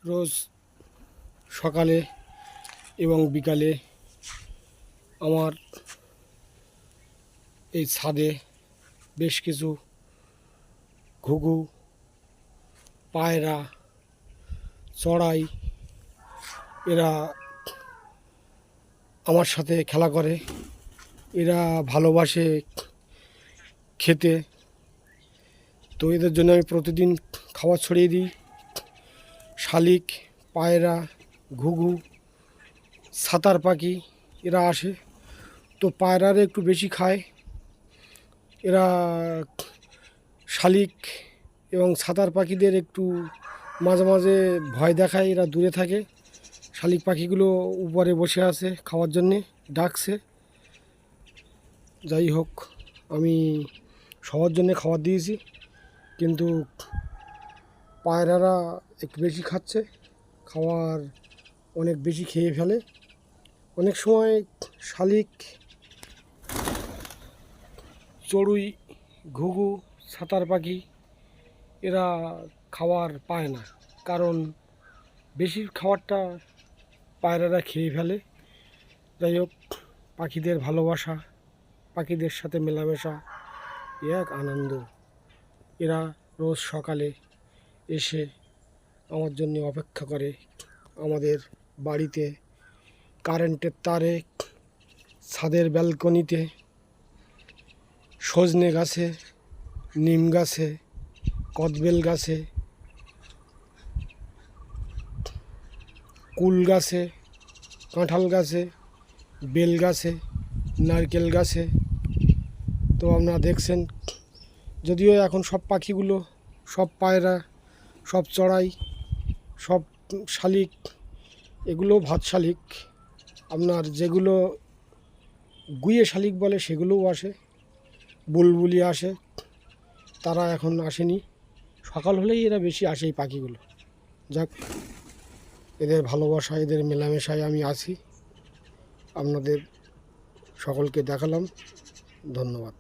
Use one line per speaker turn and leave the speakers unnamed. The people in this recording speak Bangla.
রোজ সকালে এবং বিকালে আমার এই ছাদে বেশ কিছু ঘুঘু, পায়রা, চড়াই এরা আমার সাথে খেলা করে। এরা ভালোবাসে খেতে, তো এদের জন্য আমি প্রতিদিন খাবার ছড়িয়ে দিই। শালিক, পায়রা, ঘুঘু, ছাতার পাখি এরা আসে, তো পায়রারা একটু বেশি খায়। এরা শালিক এবং ছাতার পাখিদের একটু মাঝে মাঝে ভয় দেখায়, এরা দূরে থাকে। শালিক পাখিগুলো উপরে বসে আছে খাওয়ার জন্যে, ডাকছে। যাই হোক, আমি সবার জন্যে খাবার দিয়েছি, কিন্তু পায়রারা একটু বেশি খাচ্ছে, খাওয়ার অনেক বেশি খেয়ে ফেলে। অনেক সময় শালিক, চড়ুই, ঘুঘু, ছাতার পাখি এরা খাবার পায় না, কারণ বেশি খাবারটা পায়রারা খেয়ে ফেলে। যাই হোক, পাখিদের ভালোবাসা, পাখিদের সাথে মেলামেশা এক আনন্দ। এরা রোজ সকালে এসে আমার জন্য অপেক্ষা করে। আমাদের বাড়িতে কারেন্টের তারে, ছাদের ব্যালকনিতে, সজনে গাছে, নিম গাছে, কদবেল গাছে, কুল গাছে, কাঁঠাল গাছে, বেল গাছে, নারকেল গাছে। তো আপনারা দেখছেন, যদিও এখন সব পাখিগুলো, সব পায়রা, সব চড়াই, সব শালিক, এগুলো ভাত শালিক, আপনার যেগুলো গুইয়ে শালিক বলে সেগুলোও আসে, বুলবুলি আসে, তারা এখন আসেনি। সকাল হলেই এরা বেশি আসে এই পাখিগুলো। যাক, এদের ভালোবাসা, এদের মেলামেশায় আমি আছি। আপনাদের সকলকে দেখালাম। ধন্যবাদ।